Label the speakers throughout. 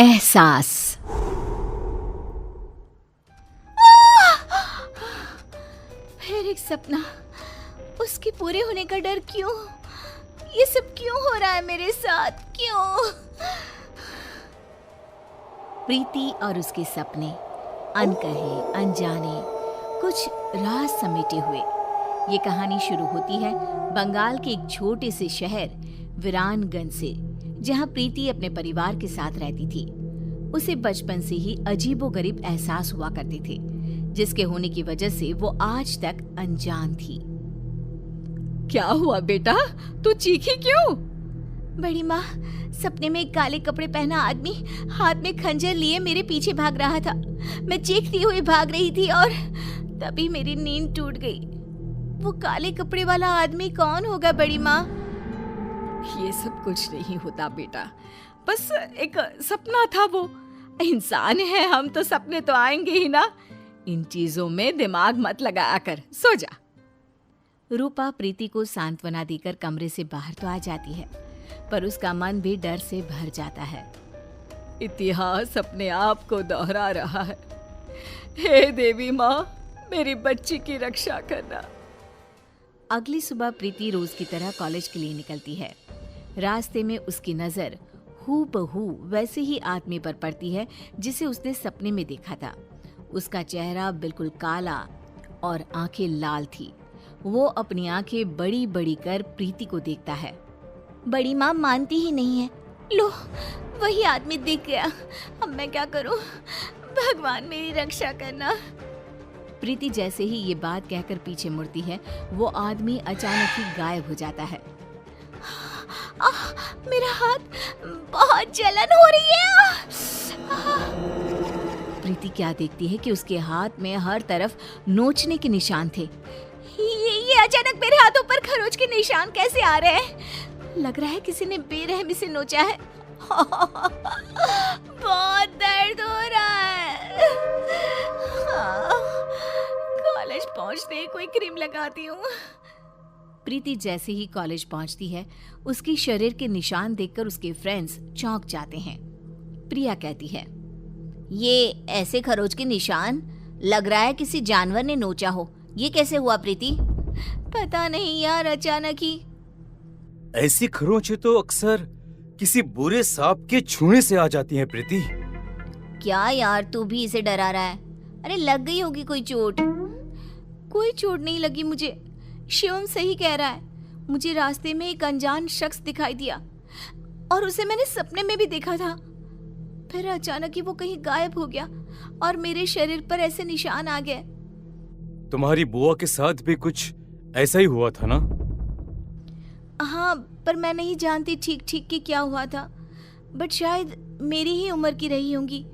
Speaker 1: एहसास। फिर एक सपना, उसके पूरे होने का डर क्यों? ये सब क्यों हो रहा है मेरे साथ? क्यों? प्रीति और उसके सपने, अनकहे अनजाने, कुछ राज समेटे हुए। ये कहानी शुरू होती है बंगाल के एक छोटे से शहर वीरानगंज से, जहाँ प्रीति अपने परिवार के साथ रहती थी। उसे बचपन से ही अजीबोगरीब एहसास हुआ करते थे, जिसके होने की वजह से वो आज तक अनजान थी।
Speaker 2: क्या हुआ बेटा, तू चीखी क्यों?
Speaker 1: बड़ी माँ, सपने में एक काले कपड़े पहना आदमी हाथ में खंजर लिए मेरे पीछे भाग रहा था। मैं चीखती हुई भाग रही थी और तभी मेरी नींद टूट गई। वो काले कपड़े वाला आदमी कौन होगा बड़ी माँ?
Speaker 2: ये सब कुछ नहीं होता बेटा, बस एक सपना था। वो इंसान है हम, तो सपने तो आएंगे ही ना। इन चीजों में दिमाग मत लगाया कर, सो जा।
Speaker 1: रूपा प्रीति को सांत्वना देकर कमरे से बाहर तो आ जाती है, पर उसका मन भी डर से भर जाता है।
Speaker 2: इतिहास अपने आप को दोहरा रहा है। हे देवी माँ, मेरी बच्ची की रक्षा करना।
Speaker 1: अगली सुबह प्रीति रोज की तरह कॉलेज के लिए निकलती है। रास्ते में उसकी नजर हूबहू वैसे ही आदमी पर पड़ती है जिसे उसने सपने में देखा था। उसका चेहरा बिल्कुल काला और आंखें लाल थी। वो अपनी आंखें बड़ी बड़ी कर प्रीति को देखता है। बड़ी माँ मानती ही नहीं है। लो, वही आदमी दिख गया। अब मैं क्या करूं? भगवान मेरी रक्षा करना। प्रीति जैसे ही ये बात कहकर पीछे मुड़ती है, वो आदमी अचानक ही गायब हो जाता है। मेरा हाथ, बहुत जलन हो रही है। प्रीति क्या देखती है कि उसके हाथ में हर तरफ नोचने के निशान थे। ये अचानक मेरे हाथों पर खरोच के निशान कैसे आ रहे हैं? लग रहा है किसी ने बेरहमी से नोचा है। बहुत दर्द हो रहा है। कॉलेज पहुंचते ही कोई क्रीम लगाती हूँ। प्रीति जैसे ही कॉलेज पहुंचती है, उसकी शरीर के निशान देखकर उसके फ्रेंड्स चौंक जाते हैं। प्रिया कहती है, ये ऐसे खरोच के निशान? लग रहा है किसी जानवर ने नोचा हो। ये कैसे हुआ प्रीति? पता नहीं यार, अचानक ही।
Speaker 3: ऐसी खरोंचें तो अक्सर किसी बुरे सांप के छूने से आ जाती हैं प्रीति।
Speaker 1: क्या यार, तू भी इसे डरा रहा है? अरे लग गई होगी कोई चोट। कोई चोट नहीं लगी मुझे। शिवम सही कह रहा है। मुझे रास्ते में एक अनजान शख्स दिखाई दिया और उसे मैंने सपने में भी देखा था। फिर अचानक ही वो कहीं गायब हो गया और मेरे शरीर पर ऐसे निशान आ गए।
Speaker 3: तुम्हारी बुआ के साथ भी कुछ ऐसा ही हुआ था ना?
Speaker 1: हाँ, पर मैं नहीं जानती ठीक ठीक कि क्या हुआ था। बट शायद मेरी ही उम्र की रही होंगी।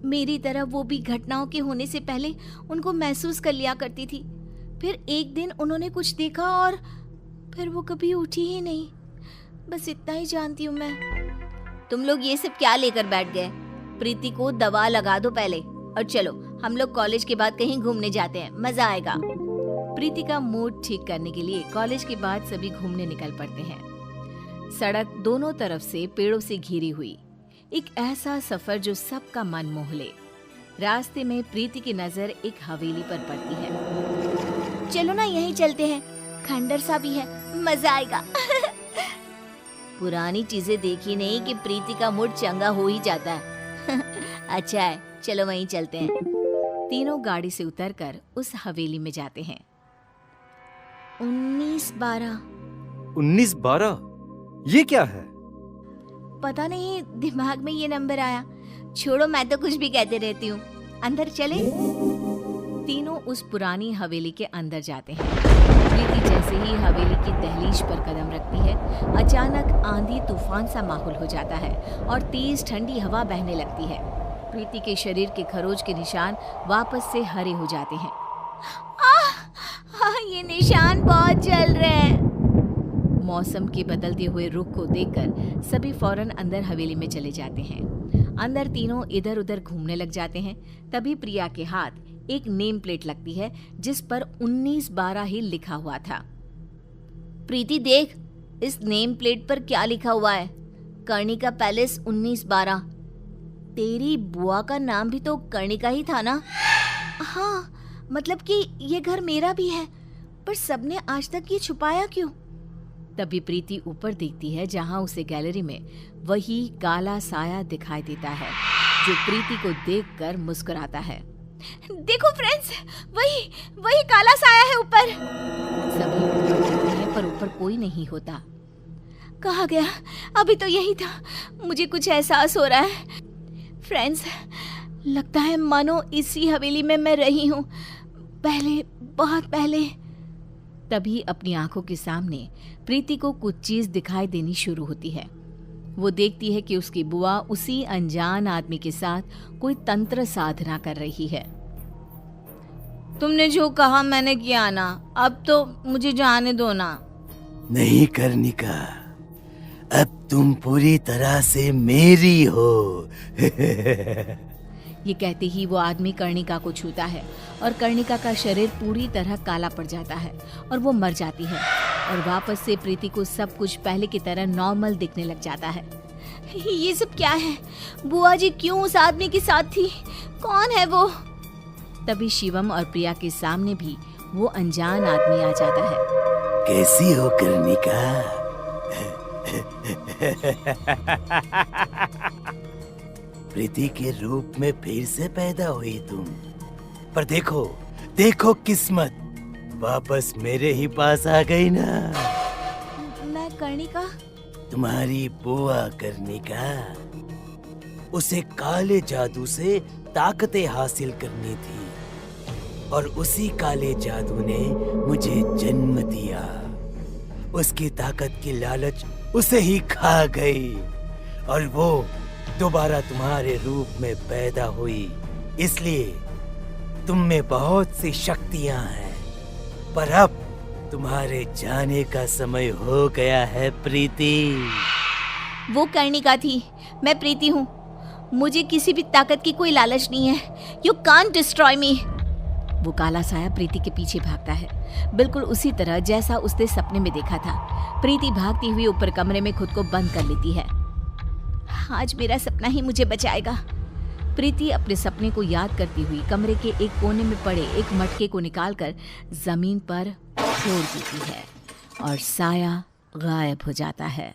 Speaker 1: मेरी तरह वो भी घटनाओं के होने से पहले उनको महसूस कर लिया करती थी। फिर एक दिन उन्होंने कुछ देखा और फिर वो कभी उठी ही नहीं। बस इतना ही जानती हूँ मैं। तुम लोग ये सब क्या लेकर बैठ गए? प्रीति को दवा लगा दो पहले, और चलो हम लोग कॉलेज के बाद कहीं घूमने जाते हैं, मजा आएगा। प्रीति का मूड ठीक करने के लिए कॉलेज के बाद सभी घूमने निकल पड़ते हैं। सड़क दोनों तरफ से पेड़ों से घिरी हुई, एक ऐसा सफर जो सबका मन मोह ले। रास्ते में प्रीति की नजर एक हवेली पर पड़ती है। चलो ना, यहीं चलते हैं, खंडर सा भी है, मजा आएगा। पुरानी चीजें देखी नहीं कि प्रीति का मूड चंगा हो ही जाता है। अच्छा है, चलो वहीं चलते हैं। तीनों गाड़ी से उतरकर उस हवेली में जाते हैं। 1912।
Speaker 3: 1912? ये क्या है?
Speaker 1: पता नहीं, दिमाग में ये नंबर आया। छोड़ो, मैं तो कुछ भी कहते रहती हूँ। अंदर चले। तीनों उस पुरानी हवेली के अंदर जाते हैं। प्रीति जैसे ही हवेली की दहलीज पर कदम रखती है, अचानक आंधी तूफान सा माहौल हो जाता है और तेज ठंडी हवा बहने लगती है। प्रीति के शरीर के खरोच के निशान वापस से हरे हो जाते हैं। ये निशान बहुत जल रहे हैं। मौसम के बदलते हुए रुख को देखकर सभी फौरन अंदर हवेली में चले जाते हैं। अंदर तीनों इधर उधर घूमने लग जाते हैं। तभी प्रिया के हाथ एक नेम प्लेट लगती है जिस पर 1912 ही लिखा हुआ था। प्रीति देख, इस नेम प्लेट पर क्या लिखा हुआ है? कर्णिका पैलेस 1912। तेरी बुआ का नाम भी तो कर्णिका ही था ना? हाँ, मतलब कि ये घर मेरा भी है, पर सबने आज तक ये छुपाया क्यों?
Speaker 2: तभी प्रीति ऊपर देखती है जहां उसे गैलरी में वही काला साया दिखाई देता है जो प्रीति को देखकर मुस्कुराता है।
Speaker 1: देखो फ्रेंड्स, वही काला साया है ऊपर।
Speaker 2: सभी ऊपर देखते हैं पर ऊपर कोई नहीं होता।
Speaker 1: कहाँ गया? अभी तो यही था। मुझे कुछ एहसास हो रहा है फ्रेंड्स, लगता है मानो इसी हवेली में मैं रही हूँ, पहले, बहुत पहले।
Speaker 2: तभी अपनी आंखों के सामने प्रीति को कुछ चीज दिखाई देनी शुरू होती है। वो देखती है कि उसकी बुआ उसी अनजान आदमी के साथ कोई तंत्र साधना कर रही है।
Speaker 1: तुमने जो कहा मैंने किया ना, अब तो मुझे जाने दो ना।
Speaker 4: नहीं कर्णिका, अब तुम पूरी तरह से मेरी हो।
Speaker 2: ये कहते ही वो आदमी कर्णिका को छूता है और कर्णिका का शरीर पूरी तरह काला पड़ जाता है और वो मर जाती है और वापस से प्रीति को सब कुछ पहले की तरह नॉर्मल दिखने लग जाता है।
Speaker 1: ये सब क्या है? बुआ जी क्यों उस आदमी के साथ थी? कौन है वो?
Speaker 2: तभी शिवम और प्रिया के सामने भी वो अनजान आदमी आ जाता है।
Speaker 4: कैसी हो कर्णिका? प्रीति के रूप में फिर से पैदा हुई तुम, पर देखो देखो किस्मत वापस मेरे ही पास आ गई ना।
Speaker 1: मैं कर्णिका?
Speaker 4: तुम्हारी बुआ कर्णिका, उसे काले जादू से ताकतें हासिल करनी थी और उसी काले जादू ने मुझे जन्म दिया। उसकी ताकत की लालच उसे ही खा गई और वो दोबारा तुम्हारे रूप में पैदा हुई। इसलिए तुम में बहुत सी शक्तियां हैं, पर अब तुम्हारे जाने का समय हो गया है प्रीति।
Speaker 1: वो कर्णिका थी, मैं प्रीति हूँ। मुझे किसी भी ताकत की कोई लालच नहीं है। यू कांट डिस्ट्रॉय मी।
Speaker 2: वो काला साया प्रीति के पीछे भागता है, बिल्कुल उसी तरह जैसा उसने सपने में देखा था। प्रीति भागती हुई ऊपर कमरे में खुद को बंद कर लेती है।
Speaker 1: आज मेरा सपना ही मुझे बचाएगा।
Speaker 2: प्रीति अपने सपने को याद करती हुई कमरे के एक कोने में पड़े एक मटके को निकालकर जमीन पर छोड़ देती है और साया गायब हो जाता है।